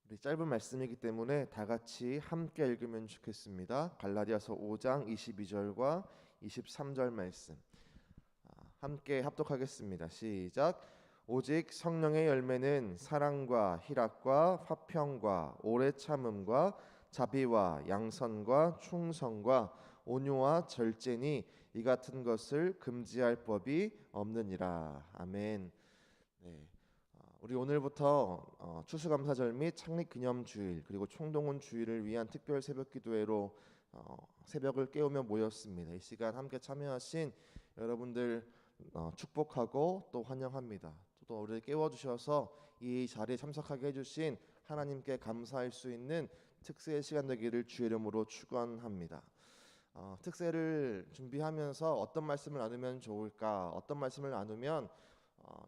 우리 짧은 말씀이기 때문에 다 같이 함께 읽으면 좋겠습니다. 갈라디아서 5장 22절과 23절 말씀 함께 합독하겠습니다. 시작. 오직 성령의 열매는 사랑과 희락과 화평과 오래 참음과 자비와 양선과 충성과 온유와 절제니 이 같은 것을 금지할 법이 없느니라. 아멘. 네. 우리 오늘부터 추수감사절 및 창립기념주일 그리고 총동원 주일을 위한 특별 새벽기도회로 새벽을 깨우며 모였습니다. 이 시간 함께 참여하신 여러분들 축복하고 또 환영합니다. 또 우리를 깨워주셔서 이 자리에 참석하게 해주신 하나님께 감사할 수 있는 특세의 시간 되기를 주의 이름으로 축원합니다. 특세를 준비하면서 어떤 말씀을 나누면 좋을까, 어떤 말씀을 나누면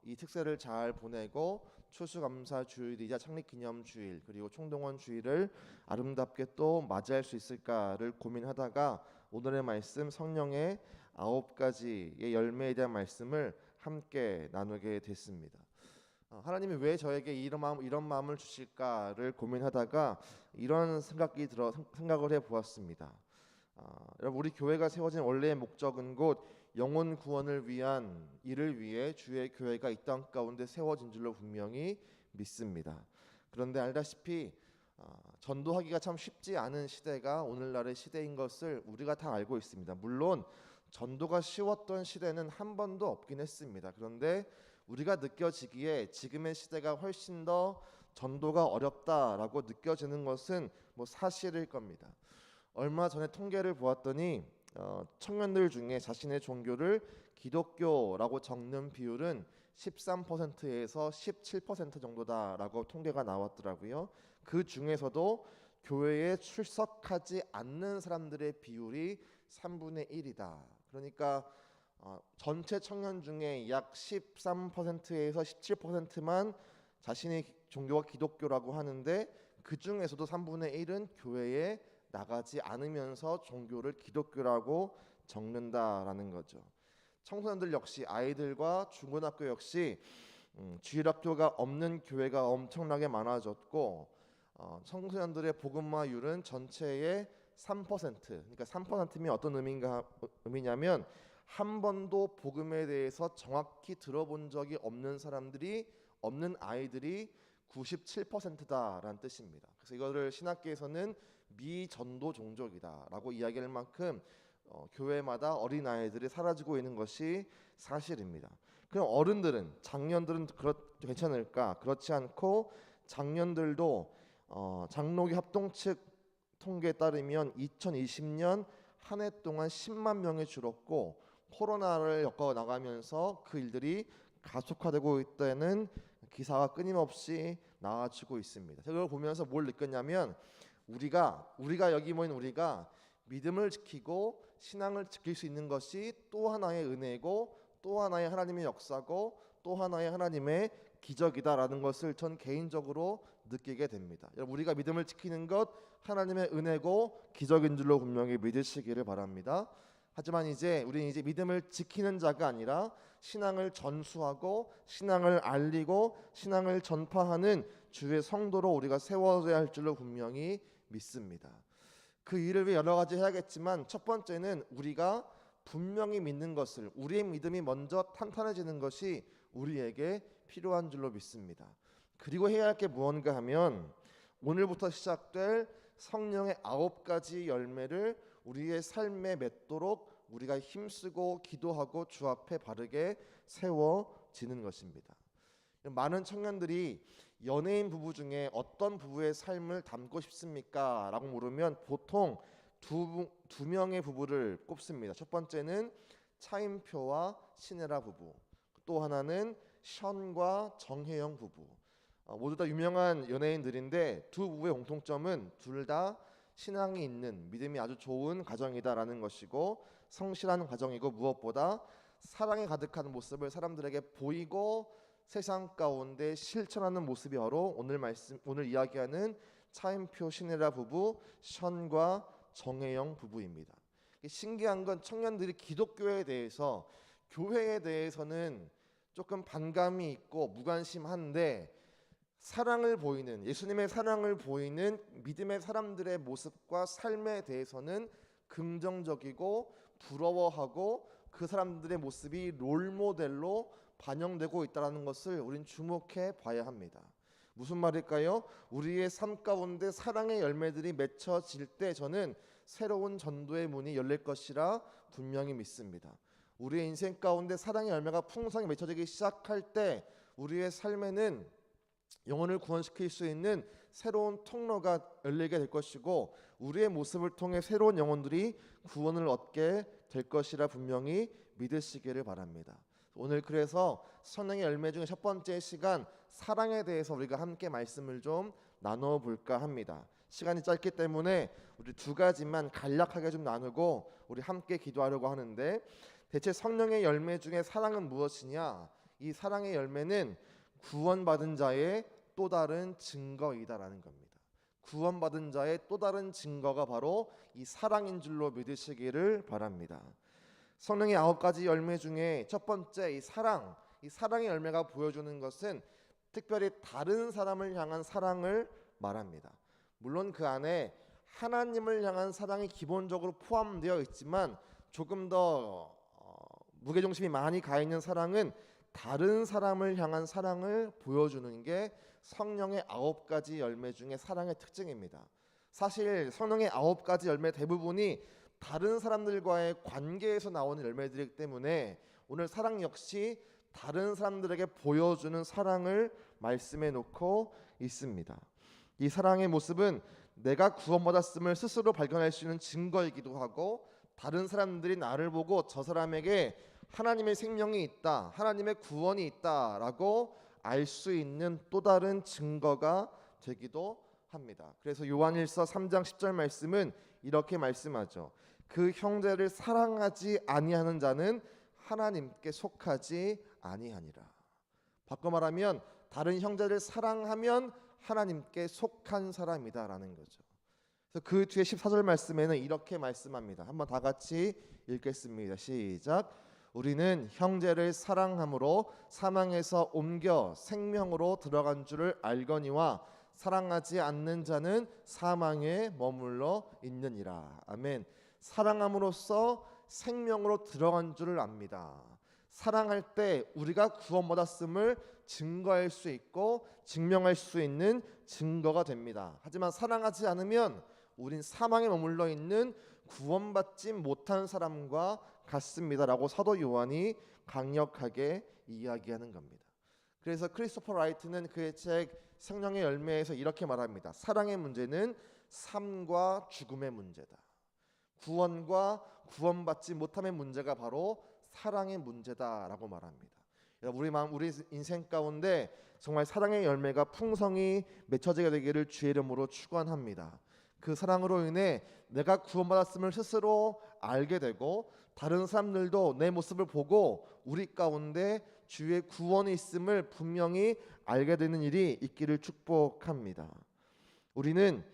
이 특세를 잘 보내고 추수감사 주일이자 창립기념주일 그리고 총동원 주일을 아름답게 또 맞이할 수 있을까를 고민하다가 오늘의 말씀 성령의 9가지의 열매에 대한 말씀을 함께 나누게 됐습니다. 하나님이 왜 저에게 이런 마음을 주실까를 고민하다가 이런 생각을 해보았습니다. 여러분, 우리 교회가 세워진 원래의 목적은 곧 영혼 구원을 위한 일을 위해 주의 교회가 이 땅 가운데 세워진 줄로 분명히 믿습니다. 그런데 알다시피 전도하기가 참 쉽지 않은 시대가 오늘날의 시대인 것을 우리가 다 알고 있습니다. 물론 전도가 쉬웠던 시대는 한 번도 없긴 했습니다. 그런데 우리가 느껴지기에 지금의 시대가 훨씬 더 전도가 어렵다라고 느껴지는 것은 사실일 겁니다. 얼마 전에 통계를 보았더니 청년들 중에 자신의 종교를 기독교라고 적는 비율은 13%에서 17% 정도다라고 통계가 나왔더라고요. 그 중에서도 교회에 출석하지 않는 사람들의 비율이 3분의 1이다. 그러니까 전체 청년 중에 약 13%에서 17%만 자신의 종교가 기독교라고 하는데 그 중에서도 3분의 1은 교회에 나가지 않으면서 종교를 기독교라고 적는다라는 거죠. 청소년들 역시 아이들과 중고등학교 역시 주일학교가 없는 교회가 엄청나게 많아졌고 청소년들의 복음화율은 전체의 3%, 그러니까 3%면 어떤 의미냐면 한 번도 복음에 대해서 정확히 들어본 적이 없는 아이들이 97%다라는 뜻입니다. 그래서 이거를 신학계에서는 미전도 종족이다라고 이야기할 만큼 교회마다 어린 아이들이 사라지고 있는 것이 사실입니다. 그럼 어른들은, 장년들은 괜찮을까? 그렇지 않고 장년들도 장로교 합동 측 통계에 따르면 2020년 한 해 동안 10만 명이 줄었고 코로나를 엮어 나가면서 그 일들이 가속화되고 있다는 기사가 끊임없이 나와주고 있습니다. 제가 그걸 보면서 뭘 느꼈냐면 우리가 여기 모인 우리가 믿음을 지키고 신앙을 지킬 수 있는 것이 또 하나의 은혜고 또 하나의 하나님의 역사고 또 하나의 하나님의 기적이다라는 것을 전 개인적으로 느끼게 됩니다. 여러분, 우리가 믿음을 지키는 것 하나님의 은혜고 기적인 줄로 분명히 믿으시기를 바랍니다. 하지만 우리는 이제 믿음을 지키는 자가 아니라 신앙을 전수하고 신앙을 알리고 신앙을 전파하는 주의 성도로 우리가 세워져야 할 줄로 분명히 믿습니다. 그 일을 위해 여러 가지 해야겠지만 첫 번째는 우리가 분명히 믿는 것을, 우리의 믿음이 먼저 탄탄해지는 것이 우리에게 필요한 줄로 믿습니다. 그리고 해야 할 게 무언가 하면 오늘부터 시작될 성령의 9가지 열매를 우리의 삶에 맺도록 우리가 힘쓰고 기도하고 주 앞에 바르게 세워지는 것입니다. 많은 청년들이 연예인 부부 중에 어떤 부부의 삶을 담고 싶습니까? 라고 물으면 보통 두 명의 부부를 꼽습니다. 첫 번째는 차인표와 신혜라 부부, 또 하나는 션과 정혜영 부부. 모두 다 유명한 연예인들인데 두 부부의 공통점은 둘 다 신앙이 있는, 믿음이 아주 좋은 가정이다라는 것이고 성실한 가정이고 무엇보다 사랑에 가득한 모습을 사람들에게 보이고 세상 가운데 실천하는 모습이 바로 오늘 이야기하는 차인표 신혜라 부부, 션과 정혜영 부부입니다. 신기한 건 청년들이 기독교에 대해서, 교회에 대해서는 조금 반감이 있고 무관심한데 사랑을 보이는, 예수님의 사랑을 보이는 믿음의 사람들의 모습과 삶에 대해서는 긍정적이고 부러워하고 그 사람들의 모습이 롤모델로 반영되고 있다는 것을 우린 주목해 봐야 합니다. 무슨 말일까요? 우리의 삶 가운데 사랑의 열매들이 맺혀질 때 저는 새로운 전도의 문이 열릴 것이라 분명히 믿습니다. 우리의 인생 가운데 사랑의 열매가 풍성히 맺혀지기 시작할 때 우리의 삶에는 영혼을 구원시킬 수 있는 새로운 통로가 열리게 될 것이고 우리의 모습을 통해 새로운 영혼들이 구원을 얻게 될 것이라 분명히 믿으시기를 바랍니다. 오늘 그래서 성령의 열매 중에 첫 번째 시간 사랑에 대해서 우리가 함께 말씀을 좀 나눠볼까 합니다. 시간이 짧기 때문에 우리 두 가지만 간략하게 좀 나누고 우리 함께 기도하려고 하는데, 대체 성령의 열매 중에 사랑은 무엇이냐? 이 사랑의 열매는 구원받은 자의 또 다른 증거이다라는 겁니다. 구원받은 자의 또 다른 증거가 바로 이 사랑인 줄로 믿으시기를 바랍니다. 성령의 9가지 열매 중에 첫 번째 이 사랑의 열매가 보여주는 것은 특별히 다른 사람을 향한 사랑을 말합니다. 물론 그 안에 하나님을 향한 사랑이 기본적으로 포함되어 있지만 조금 더 무게중심이 많이 가 있는 사랑은 다른 사람을 향한 사랑을 보여주는 게 성령의 9가지 열매 중에 사랑의 특징입니다. 사실 성령의 9가지 열매 대부분이 다른 사람들과의 관계에서 나오는 열매들이기 때문에 오늘 사랑 역시 다른 사람들에게 보여주는 사랑을 말씀해 놓고 있습니다. 이 사랑의 모습은 내가 구원받았음을 스스로 발견할 수 있는 증거이기도 하고 다른 사람들이 나를 보고 저 사람에게 하나님의 생명이 있다, 하나님의 구원이 있다라고 알 수 있는 또 다른 증거가 되기도 합니다. 그래서 요한일서 3장 10절 말씀은 이렇게 말씀하죠. 그 형제를 사랑하지 아니하는 자는 하나님께 속하지 아니하니라. 바꿔 말하면 다른 형제를 사랑하면 하나님께 속한 사람이다라는 거죠. 그래서 그 뒤에 14절 말씀에는 이렇게 말씀합니다. 한번 다 같이 읽겠습니다. 시작. 우리는 형제를 사랑함으로 사망에서 옮겨 생명으로 들어간 줄을 알거니와 사랑하지 않는 자는 사망에 머물러 있느니라. 아멘. 사랑함으로써 생명으로 들어간 줄을 압니다. 사랑할 때 우리가 구원받았음을 증거할 수 있고 증명할 수 있는 증거가 됩니다. 하지만 사랑하지 않으면 우린 사망에 머물러 있는 구원받지 못한 사람과 같습니다라고 사도 요한이 강력하게 이야기하는 겁니다. 그래서 크리스토퍼 라이트는 그의 책 성령의 열매에서 이렇게 말합니다. 사랑의 문제는 삶과 죽음의 문제다. 구원과 구원받지 못함의 문제가 바로 사랑의 문제다라고 말합니다. 우리 인생 가운데 정말 사랑의 열매가 풍성히 맺혀지게 되기를 주의 이름으로 축원합니다. 그 사랑으로 인해 내가 구원받았음을 스스로 알게 되고 다른 사람들도 내 모습을 보고 우리 가운데 주의 구원이 있음을 분명히 알게 되는 일이 있기를 축복합니다. 우리는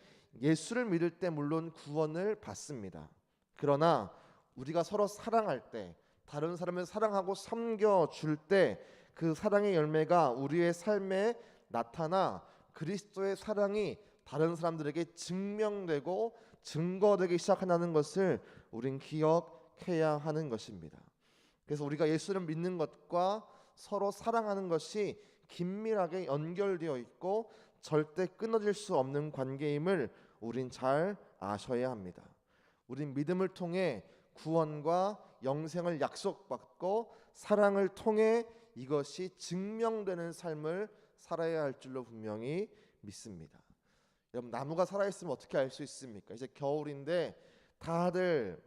예수를 믿을 때 물론 구원을 받습니다. 그러나 우리가 서로 사랑할 때, 다른 사람을 사랑하고 섬겨줄 때 그 사랑의 열매가 우리의 삶에 나타나 그리스도의 사랑이 다른 사람들에게 증명되고 증거되기 시작한다는 것을 우린 기억해야 하는 것입니다. 그래서 우리가 예수를 믿는 것과 서로 사랑하는 것이 긴밀하게 연결되어 있고 절대 끊어질 수 없는 관계임을 우린 잘 아셔야 합니다. 우린 믿음을 통해 구원과 영생을 약속받고 사랑을 통해 이것이 증명되는 삶을 살아야 할 줄로 분명히 믿습니다. 여러분, 나무가 살아있으면 어떻게 알 수 있습니까? 이제 겨울인데 다들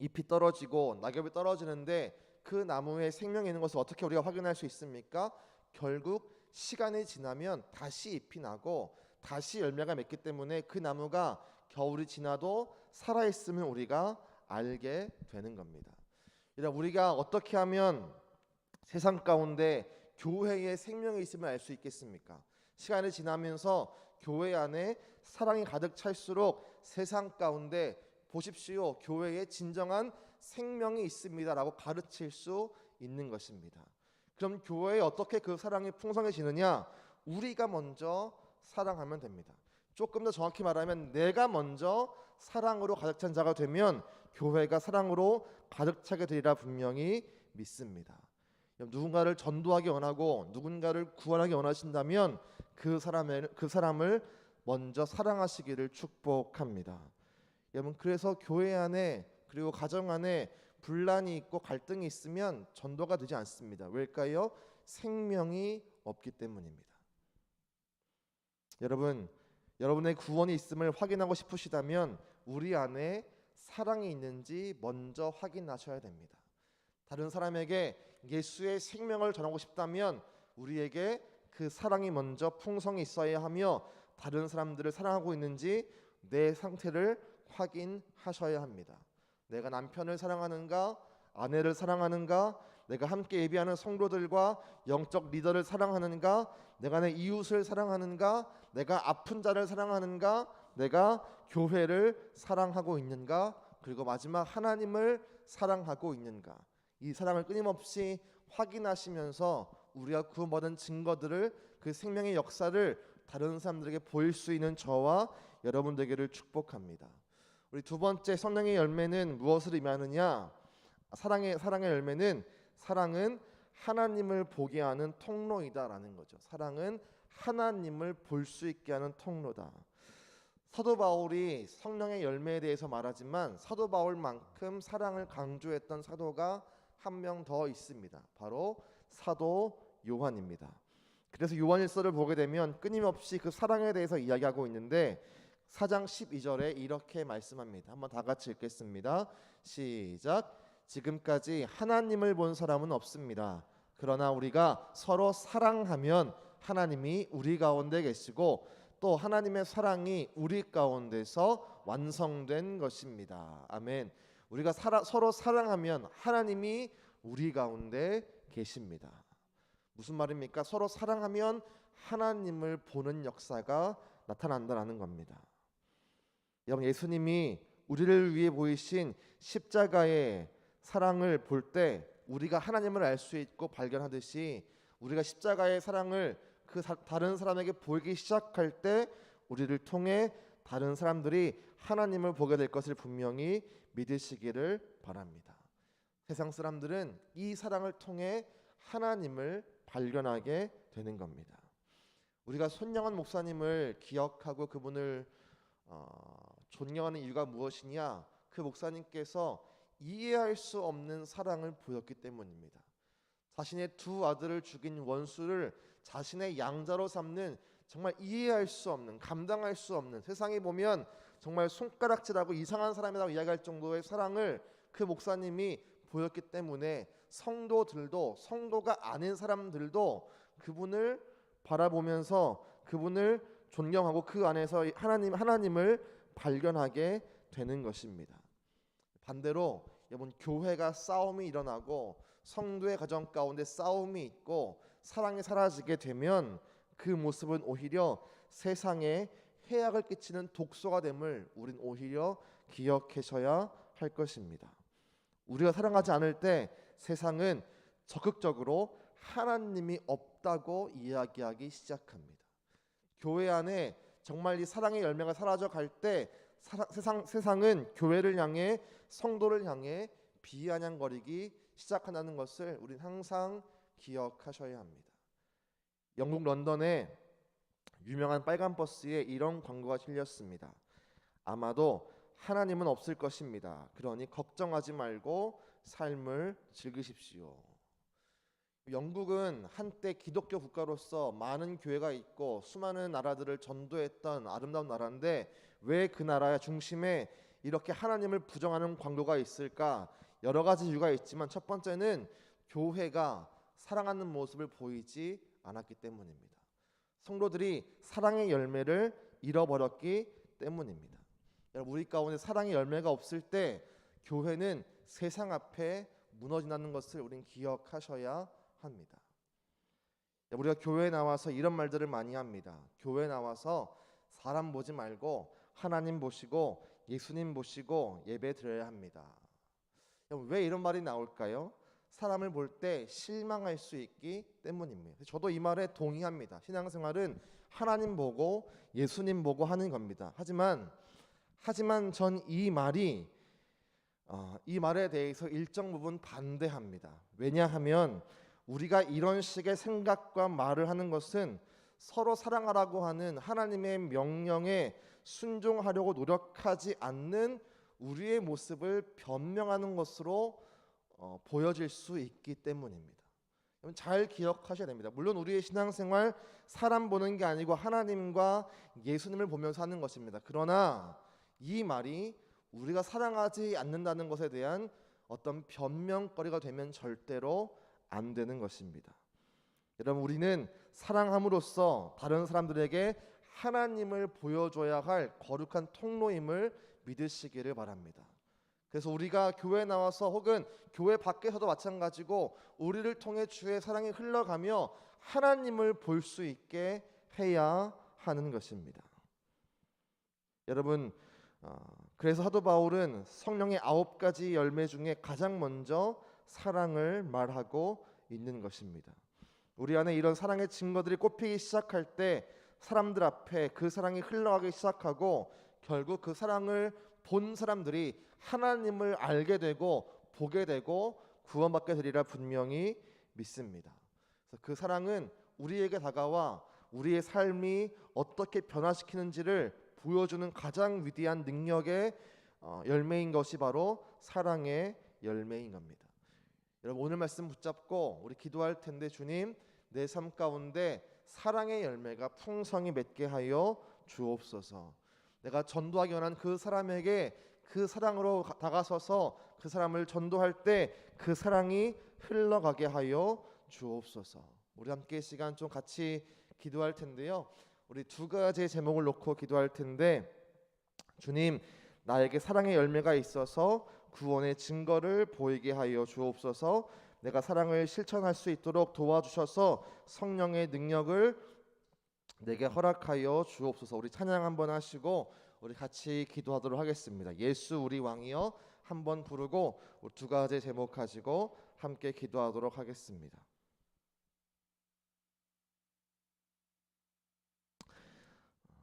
잎이 떨어지고 낙엽이 떨어지는데 그 나무에 생명이 있는 것을 어떻게 우리가 확인할 수 있습니까? 결국 시간이 지나면 다시 잎이 나고 다시 열매가 맺기 때문에 그 나무가 겨울이 지나도 살아있으면 우리가 알게 되는 겁니다. 우리가 어떻게 하면 세상 가운데 교회에 생명이 있음을 알 수 있겠습니까? 시간이 지나면서 교회 안에 사랑이 가득 찰수록 세상 가운데 보십시오, 교회에 진정한 생명이 있습니다라고 가르칠 수 있는 것입니다. 그럼 교회에 어떻게 그 사랑이 풍성해지느냐? 우리가 먼저 사랑하면 됩니다. 조금 더 정확히 말하면 내가 먼저 사랑으로 가득 찬 자가 되면 교회가 사랑으로 가득 차게 되리라 분명히 믿습니다. 누군가를 전도하기 원하고 누군가를 구원하기 원하신다면 그 사람을 먼저 사랑하시기를 축복합니다. 여러분, 그래서 교회 안에 그리고 가정 안에 분란이 있고 갈등이 있으면 전도가 되지 않습니다. 왜일까요? 생명이 없기 때문입니다. 여러분, 여러분의 구원이 있음을 확인하고 싶으시다면 우리 안에 사랑이 있는지 먼저 확인하셔야 됩니다. 다른 사람에게 예수의 생명을 전하고 싶다면 우리에게 그 사랑이 먼저 풍성히 있어야 하며 다른 사람들을 사랑하고 있는지 내 상태를 확인하셔야 합니다. 내가 남편을 사랑하는가, 아내를 사랑하는가, 내가 함께 예배하는 성도들과 영적 리더를 사랑하는가, 내가 내 이웃을 사랑하는가, 내가 아픈 자를 사랑하는가, 내가 교회를 사랑하고 있는가, 그리고 마지막 하나님을 사랑하고 있는가. 이 사랑을 끊임없이 확인하시면서 우리가 구원받은 증거들을, 그 생명의 역사를 다른 사람들에게 보일 수 있는 저와 여러분 되기를 축복합니다. 우리 두 번째 성령의 열매는 무엇을 의미하느냐? 사랑의 열매는 사랑은 하나님을 보게 하는 통로이다라는 거죠. 사랑은 하나님을 볼 수 있게 하는 통로다. 사도 바울이 성령의 열매에 대해서 말하지만 사도 바울만큼 사랑을 강조했던 사도가 한 명 더 있습니다. 바로 사도 요한입니다. 그래서 요한일서를 보게 되면 끊임없이 그 사랑에 대해서 이야기하고 있는데 4장 12절에 이렇게 말씀합니다. 한번 다 같이 읽겠습니다. 시작. 지금까지 하나님을 본 사람은 없습니다. 그러나 우리가 서로 사랑하면 하나님이 우리 가운데 계시고 또 하나님의 사랑이 우리 가운데서 완성된 것입니다. 아멘. 우리가 서로 사랑하면 하나님이 우리 가운데 계십니다. 무슨 말입니까? 서로 사랑하면 하나님을 보는 역사가 나타난다는 겁니다. 여러분, 예수님이 우리를 위해 보이신 십자가의 사랑을 볼 때 우리가 하나님을 알 수 있고 발견하듯이 우리가 십자가의 사랑을 다른 사람에게 보이기 시작할 때 우리를 통해 다른 사람들이 하나님을 보게 될 것을 분명히 믿으시기를 바랍니다. 세상 사람들은 이 사랑을 통해 하나님을 발견하게 되는 겁니다. 우리가 손영환 목사님을 기억하고 그분을 존경하는 이유가 무엇이냐? 그 목사님께서 이해할 수 없는 사랑을 보였기 때문입니다. 자신의 두 아들을 죽인 원수를 자신의 양자로 삼는 정말 이해할 수 없는, 감당할 수 없는, 세상에 보면 정말 손가락질하고 이상한 사람이라고 이야기할 정도의 사랑을 그 목사님이 보였기 때문에 성도들도, 성도가 아닌 사람들도 그분을 바라보면서 그분을 존경하고 그 안에서 하나님을 발견하게 되는 것입니다. 반대로 여러분, 교회가 싸움이 일어나고 성도의 가정 가운데 싸움이 있고 사랑이 사라지게 되면 그 모습은 오히려 세상에 해악을 끼치는 독소가 됨을 우린 오히려 기억하셔야 할 것입니다. 우리가 사랑하지 않을 때 세상은 적극적으로 하나님이 없다고 이야기하기 시작합니다. 교회 안에 정말 이 사랑의 열매가 사라져 갈 때 세상은 교회를 향해, 성도를 향해 비아냥거리기 시작한다는 것을 우린 항상 기억하셔야 합니다. 영국 런던에 유명한 빨간 버스에 이런 광고가 실렸습니다. 아마도 하나님은 없을 것입니다. 그러니 걱정하지 말고 삶을 즐기십시오. 영국은 한때 기독교 국가로서 많은 교회가 있고 수많은 나라들을 전도했던 아름다운 나라인데 왜 그 나라의 중심에 이렇게 하나님을 부정하는 광고가 있을까? 여러 가지 이유가 있지만 첫 번째는 교회가 사랑하는 모습을 보이지 않았기 때문입니다. 성도들이 사랑의 열매를 잃어버렸기 때문입니다. 여러분, 우리 가운데 사랑의 열매가 없을 때 교회는 세상 앞에 무너진다는 것을 우린 기억하셔야 합니다. 우리가 교회에 나와서 이런 말들을 많이 합니다. 교회에 나와서 사람 보지 말고 하나님 보시고 예수님 보시고 예배 드려야 합니다. 왜 이런 말이 나올까요? 사람을 볼 때 실망할 수 있기 때문입니다. 저도 이 말에 동의합니다. 신앙생활은 하나님 보고 예수님 보고 하는 겁니다. 하지만 전 이 말에 대해서 일정 부분 반대합니다. 왜냐하면 우리가 이런 식의 생각과 말을 하는 것은 서로 사랑하라고 하는 하나님의 명령에 순종하려고 노력하지 않는 우리의 모습을 변명하는 것으로 보여질 수 있기 때문입니다. 여러분 잘 기억하셔야 됩니다. 물론 우리의 신앙생활 사람 보는 게 아니고 하나님과 예수님을 보면서 하는 것입니다. 그러나 이 말이 우리가 사랑하지 않는다는 것에 대한 어떤 변명거리가 되면 절대로 안 되는 것입니다. 여러분 우리는 사랑함으로써 다른 사람들에게 하나님을 보여줘야 할 거룩한 통로임을 믿으시기를 바랍니다. 그래서 우리가 교회 나와서 혹은 교회 밖에서도 마찬가지고 우리를 통해 주의 사랑이 흘러가며 하나님을 볼 수 있게 해야 하는 것입니다. 여러분 그래서 사도 바울은 성령의 9가지 열매 중에 가장 먼저 사랑을 말하고 있는 것입니다. 우리 안에 이런 사랑의 증거들이 꼽히기 시작할 때 사람들 앞에 그 사랑이 흘러가기 시작하고 결국 그 사랑을 본 사람들이 하나님을 알게 되고 보게 되고 구원받게 되리라 분명히 믿습니다. 그래서 그 사랑은 우리에게 다가와 우리의 삶이 어떻게 변화시키는지를 보여주는 가장 위대한 능력의 열매인 것이 바로 사랑의 열매인 겁니다. 여러분 오늘 말씀 붙잡고 우리 기도할 텐데, 주님 내 삶 가운데 사랑의 열매가 풍성히 맺게 하여 주옵소서. 내가 전도하기 원한 그 사람에게 그 사랑으로 다가서서 그 사람을 전도할 때 그 사랑이 흘러가게 하여 주옵소서. 우리 함께 시간 좀 같이 기도할 텐데요. 우리 두 가지의 제목을 놓고 기도할 텐데, 주님 나에게 사랑의 열매가 있어서 구원의 증거를 보이게 하여 주옵소서. 내가 사랑을 실천할 수 있도록 도와주셔서 성령의 능력을 내게 허락하여 주옵소서. 우리 찬양 한번 하시고 우리 같이 기도하도록 하겠습니다. 예수 우리 왕이여 한번 부르고 우리 두 가지 제목 가지고 함께 기도하도록 하겠습니다.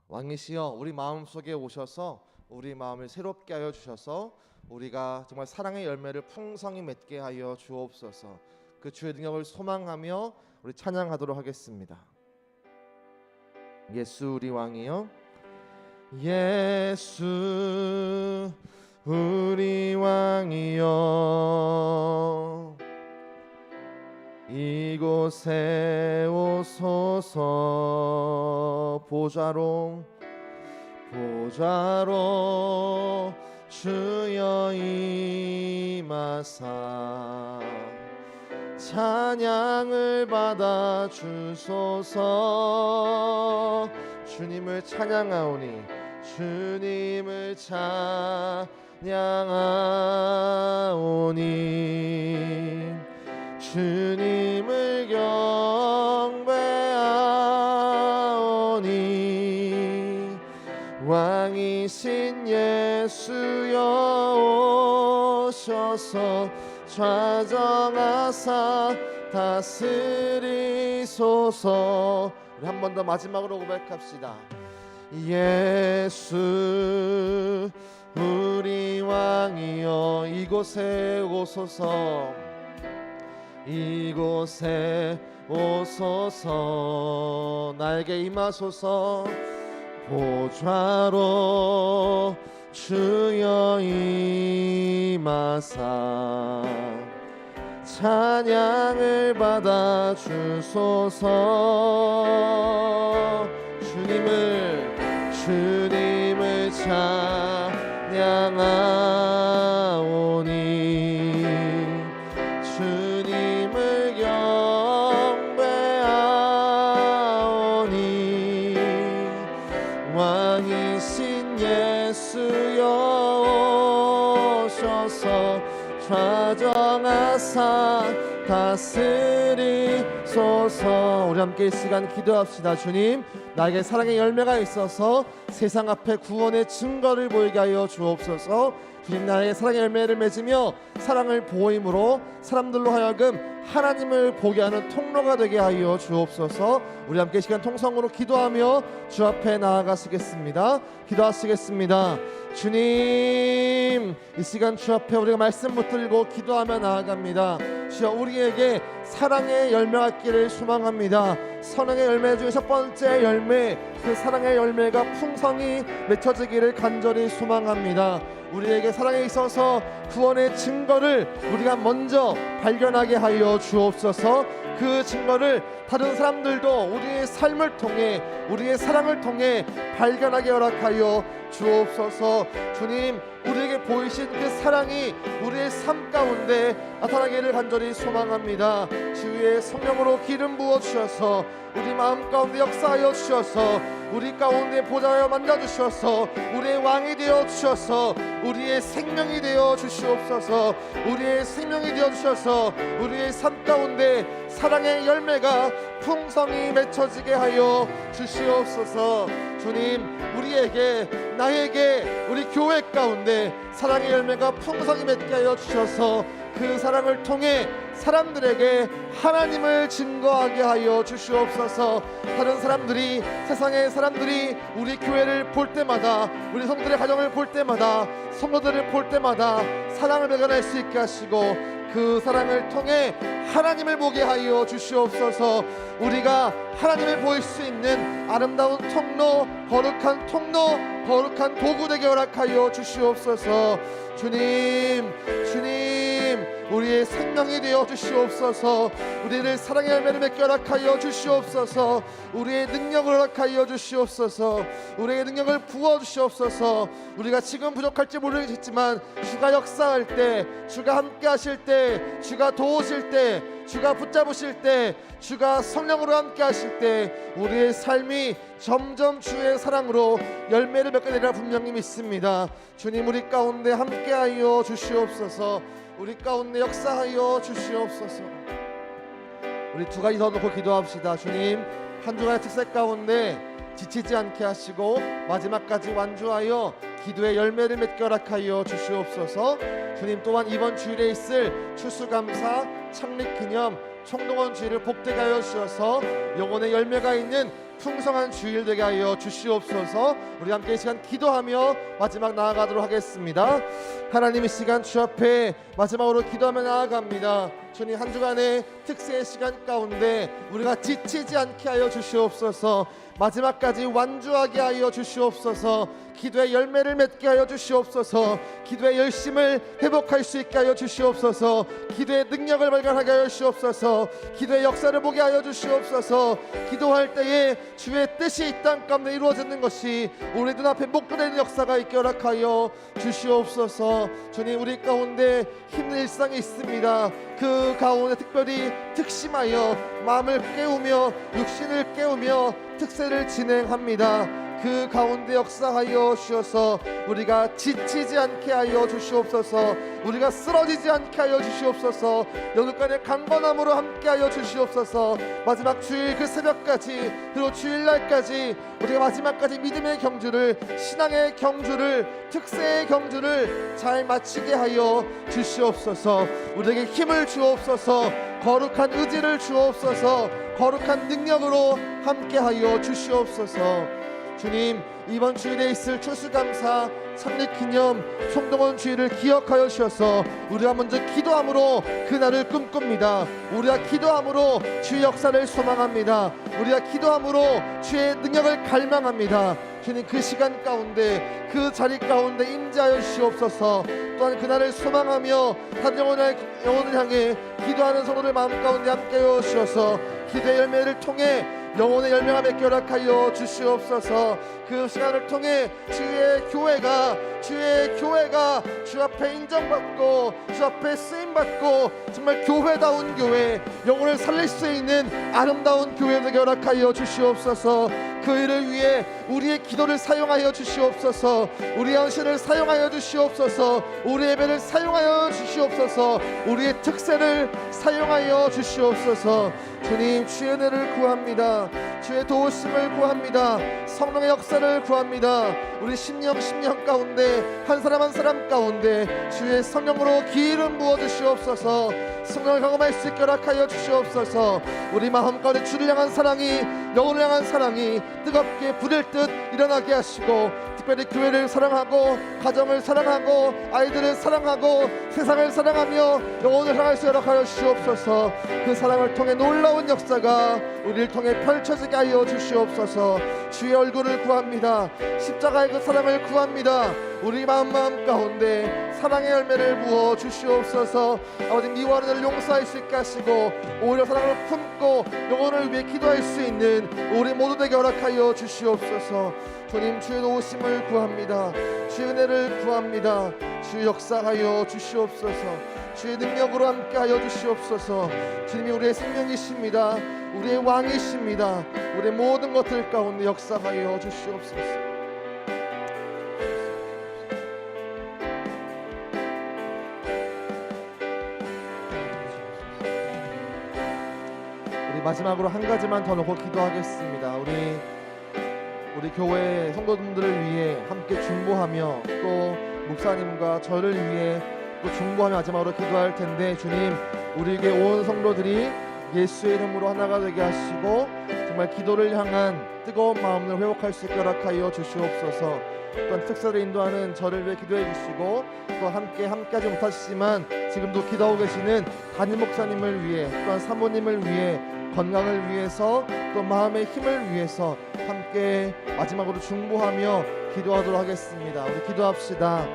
왕이시여 우리 마음속에 오셔서 우리 마음을 새롭게 하여 주셔서 우리가 정말 사랑의 열매를 풍성히 맺게 하여 주옵소서. 그 주의 능력을 소망하며 우리 찬양하도록 하겠습니다. 예수 우리 왕이여, 예수 우리 왕이여 이곳에 오소서. 보좌로 주여 임하사 찬양을 받아 주소서. 주님을 찬양하오니 주님을 찬양하오니 주님을 경배하오니 왕이신 예수여 오셔서 좌정하사 다스리소서. 우리 한 번 더 마지막으로 고백합시다. 예수 우리 왕이여 이곳에 오소서. 이곳에 오소서. 나에게 임하소서. 보좌로 주여 임하사 찬양을 받아 주소서. 주님을 찬양하오니 주님을 경배하오니 왕이신 예수여 오셔서 좌정하사 다스리소서. 주옵소서. 우리 함께 이 시간 기도합시다. 주님, 나에게 사랑의 열매가 있어서 세상 앞에 구원의 증거를 보이게 하여 주옵소서. 주님, 나의 사랑의 열매를 맺으며 사랑을 보임으로 사람들로 하여금 하나님을 보게 하는 통로가 되게 하여 주옵소서. 우리 함께 시간 통성으로 기도하며 주 앞에 나아가시겠습니다. 기도하시겠습니다. 주님, 이 시간 주 앞에 우리가 말씀 붙들고 기도하며 나아갑니다. 주여, 우리에게 사랑의 열매가 있기를 소망합니다. 선행의 열매 중에 첫 번째 열매, 그 사랑의 열매가 풍성히 맺혀지기를 간절히 소망합니다. 우리에게 사랑에 있어서 구원의 증거를 우리가 먼저 발견하게 하여 주옵소서. 그 증거를 다른 사람들도 우리의 삶을 통해, 우리의 사랑을 통해 발견하게 허락하여 주옵소서. 주님, 우리에게 보이신 그 사랑이 우리의 삶 가운데 나타나기를 간절히 소망합니다. 주의 성령으로 기름 부어 주셔서 우리 마음 가운데 역사하여 주셔서 우리 가운데 보좌하여 만나주셔서 우리의 왕이 되어 주셔서 우리의 생명이 되어 주시옵소서. 우리의 생명이 되어 주셔서 우리의 삶 가운데 사랑의 열매가 풍성히 맺혀지게 하여 주시옵소서. 주님, 우리에게, 나에게, 우리 교회 가운데 사랑의 열매가 풍성히 맺게 하여 주셔서 그 사랑을 통해 사람들에게 하나님을 증거하게 하여 주시옵소서. 다른 사람들이, 세상의 사람들이 우리 교회를 볼 때마다, 우리 성도들의 가정을 볼 때마다, 성도들을 볼 때마다 사랑을 발견할 수 있게 하시고 그 사랑을 통해 하나님을 보게 하여 주시옵소서. 우리가 하나님을 보일 수 있는 아름다운 통로, 거룩한 통로, 거룩한 도구 되게 허락하여 주시옵소서. 주님, 주님, 우리의 생명이 되어 주시옵소서. 우리를 사랑의 열매를 맺게 허락하여 주시옵소서. 우리의 능력을 허락하여 주시옵소서. 우리의 능력을 부어 주시옵소서. 우리가 지금 부족할지 모르겠지만 주가 역사할 때, 주가 함께 하실 때, 주가 도우실 때, 주가 붙잡으실 때, 주가 성령으로 함께 하실 때 우리의 삶이 점점 주의 사랑으로 열매를 맺게 되리라 분명히 믿습니다. 주님, 우리 가운데 함께하여 주시옵소서. 우리 가운데 역사하여 주시옵소서. 우리 두 가지 더 놓고 기도합시다. 주님, 한 주간의 특색 가운데 지치지 않게 하시고 마지막까지 완주하여 기도의 열매를 맺게 허락하여 주시옵소서. 주님, 또한 이번 주일에 있을 추수감사, 창립기념, 총동원 주일을 복되게 하여 주셔서 영혼의 열매가 있는 풍성한 주일 되게 하여 주시옵소서. 우리 함께 이 시간 기도하며 마지막 나아가도록 하겠습니다. 하나님, 이 시간 주 앞에 마지막으로 기도하며 나아갑니다. 주님, 한 주간의 특세의 시간 가운데 우리가 지치지 않게 하여 주시옵소서. 마지막까지 완주하게 하여 주시옵소서. 기도의 열매를 맺게 하여 주시옵소서. 기도의 열심을 회복할 수 있게 하여 주시옵소서. 기도의 능력을 발견하게 하여 주시옵소서. 기도의 역사를 보게 하여 주시옵소서. 기도할 때에 주의 뜻이 이 땅 가운데 이루어지는 것이 우리 눈앞에 목도되는 역사가 있게 허락하여 주시옵소서. 주님, 우리 가운데 힘든 일상이 있습니다. 그 가운데 특별히 특심하여 마음을 깨우며 육신을 깨우며 특세를 진행합니다. 그 가운데 역사하여 주셔서 우리가 지치지 않게 하여 주시옵소서. 우리가 쓰러지지 않게 하여 주시옵소서. 여기까지 강건함으로 함께 하여 주시옵소서. 마지막 주일 그 새벽까지, 그리고 주일날까지 우리가 마지막까지 믿음의 경주를, 신앙의 경주를, 특세의 경주를 잘 마치게 하여 주시옵소서. 우리에게 힘을 주옵소서. 거룩한 의지를 주옵소서. 거룩한 능력으로 함께 하여 주시옵소서. 주님, 이번 주일에 있을 추수감사, 창립기념, 총동원 주일을 기억하여 주셔서 우리가 먼저 기도함으로 그날을 꿈꿉니다. 우리가 기도함으로 주의 역사를 소망합니다. 우리가 기도함으로 주의 능력을 갈망합니다. 주님, 그 시간 가운데, 그 자리 가운데 임재하여 주시옵소서. 또한 그날을 소망하며 다른 영혼을 향해 기도하는 성도들 마음 가운데 함께하여 주셔서 기도의 열매를 통해 영혼의 열매가 맺게 허락하여 주시옵소서. 그 시간을 통해 주의 교회가 주 앞에 인정받고 주 앞에 쓰임받고 정말 교회다운 교회, 영혼을 살릴 수 있는 아름다운 교회 되게 허락하여 주시옵소서. 그 일을 위해 우리의 기도를 사용하여 주시옵소서. 우리의 헌신을 사용하여 주시옵소서. 우리의 예배를 사용하여 주시옵소서. 우리의 특세를 사용하여 주시옵소서. 주님, 주의 은혜를 구합니다. 주의 도우심을 구합니다. 성령의 역사를 구합니다. 우리 심령 가운데 한 사람 한 사람 가운데 주의 성령으로 기름 부어 주시옵소서. 성령을 경험할 수 있게 허락하여 주시옵소서. 우리 마음 가운데 주를 향한 사랑이, 영혼을 향한 사랑이 뜨겁게 부를 듯 일어나게 하시고, 특별히 교회를 사랑하고 가정을 사랑하고 아이들을 사랑하고 세상을 사랑하며 영혼을 향할 수 허락하여 주시옵소서. 그 사랑을 통해 놀라운 역사가 우리를 통해 펼쳐지게 하여 주시옵소서. 주의 얼굴을 구합니다. 십자가의 그 사랑을 구합니다. 우리 마음 가운데 사랑의 열매를 부어 주시옵소서. 아버지, 미워하는 자를 용서할 수 있게 하시고 오히려 사랑을 품고 영혼을 위해 기도할 수 있는 우리 모두에게 허락하여 주시옵소서. 주님, 주의 도우심을 구합니다. 주의 은혜를 구합니다. 주의 역사하여 주시옵소서. 주의 능력으로 함께하여 주시옵소서. 주님이 우리의 생명이십니다. 우리의 왕이십니다. 우리의 모든 것들 가운데 역사하여 주시옵소서. 마지막으로 한 가지만 더 놓고 기도하겠습니다. 우리 교회 성도님들을 위해 함께 중보하며 또 목사님과 저를 위해 또 중보하며 마지막으로 기도할 텐데, 주님, 우리에게 온 성도들이 예수의 이름으로 하나가 되게 하시고 정말 기도를 향한 뜨거운 마음을 회복할 수 있게 허락하여 주시옵소서. 또한 특사를 인도하는 저를 위해 기도해 주시고, 또 함께하지 못하시지만 지금도 기도하고 계시는 담임 목사님을 위해, 또한 사모님을 위해, 건강을 위해서, 또 마음의 힘을 위해서 함께 마지막으로 중보하며 기도하도록 하겠습니다. 우리 기도합시다.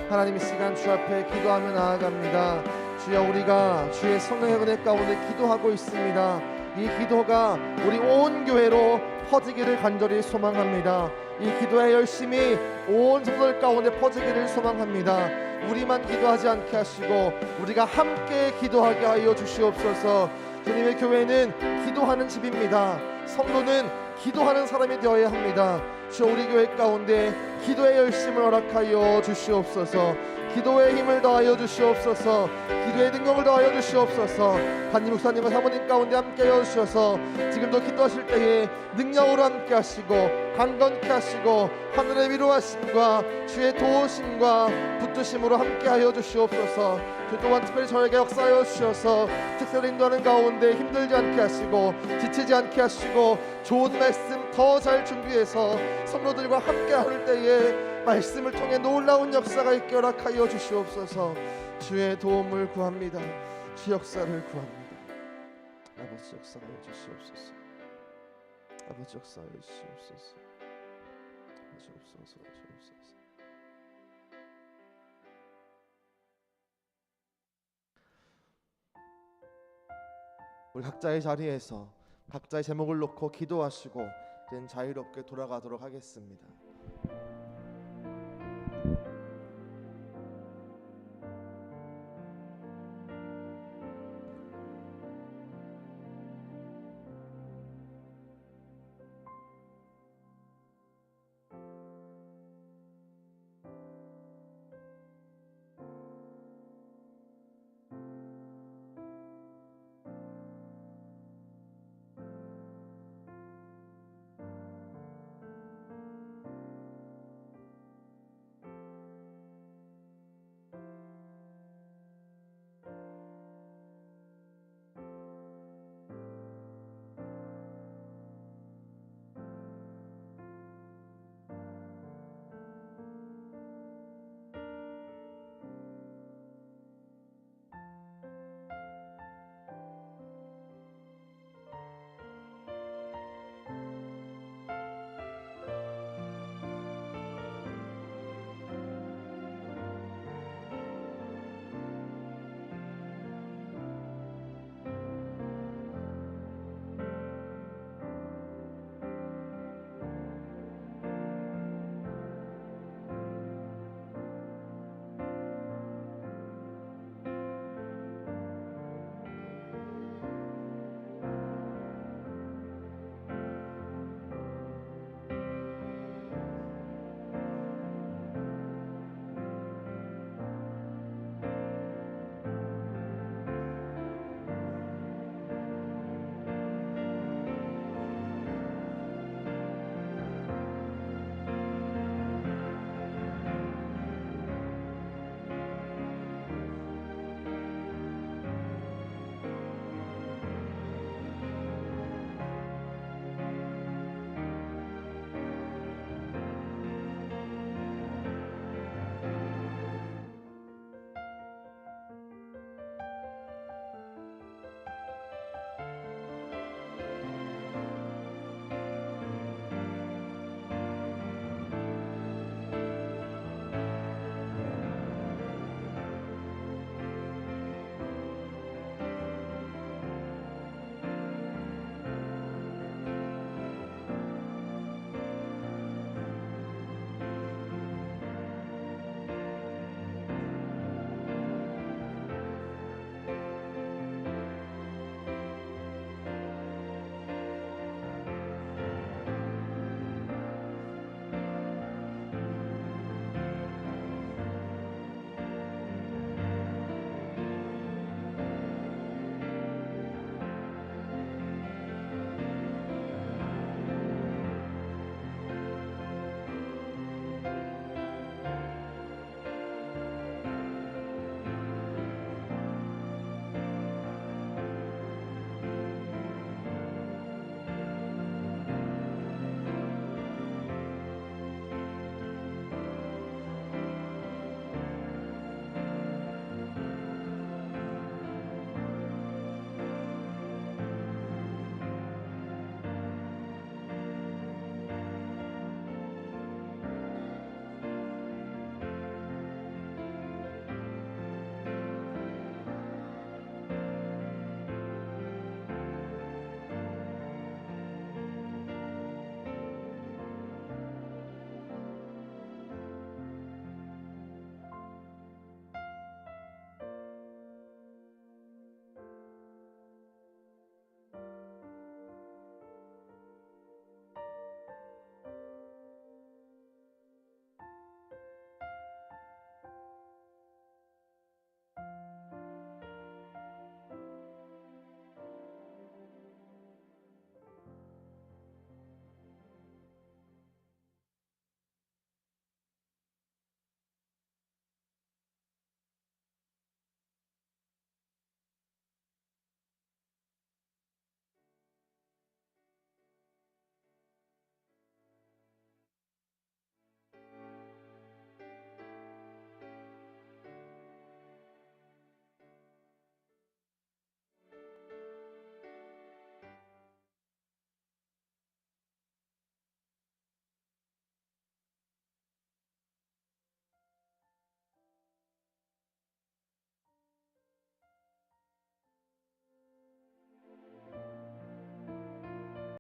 하나님, 이 시간 주 앞에 기도하며 나아갑니다. 주여, 우리가 주의 성령의 은혜 가운데 기도하고 있습니다. 이 기도가 우리 온 교회로 퍼지기를 간절히 소망합니다. 이 기도의 열심이 온 성도들 가운데 퍼지기를 소망합니다. 우리만 기도하지 않게 하시고 우리가 함께 기도하게 하여 주시옵소서. 주님의 교회는 기도하는 집입니다. 성도는 기도하는 사람이 되어야 합니다. 주, 우리 교회 가운데 기도의 열심을 허락하여 주시옵소서. 기도의 힘을 더하여 주시옵소서. 기도의 능력을 더하여 주시옵소서. 담임 목사님과 사모님 가운데 함께하여 주셔서 지금도 기도하실 때에 능력으로 함께하시고 강건케 하시고 하늘의 위로하심과 주의 도우심과 붙드심으로 함께하여 주시옵소서. 주 또한 특별히 저에게 역사하여 주셔서 특세를 인도하는 가운데 힘들지 않게 하시고 지치지 않게 하시고 좋은 말씀 더 잘 준비해서 성도들과 함께 할 때에 말씀을 통해 놀라운 역사가 있게 허락하여 주시옵소서. 주의 도움을 구합니다. 주 역사를 구합니다. 아버지, 역사하여 주시옵소서. 아버지, 역사하여 주시옵소서. 주옵소서. 우리 각자의 자리에서 각자의 제목을 놓고 기도하시고 이제 자유롭게 돌아가도록 하겠습니다.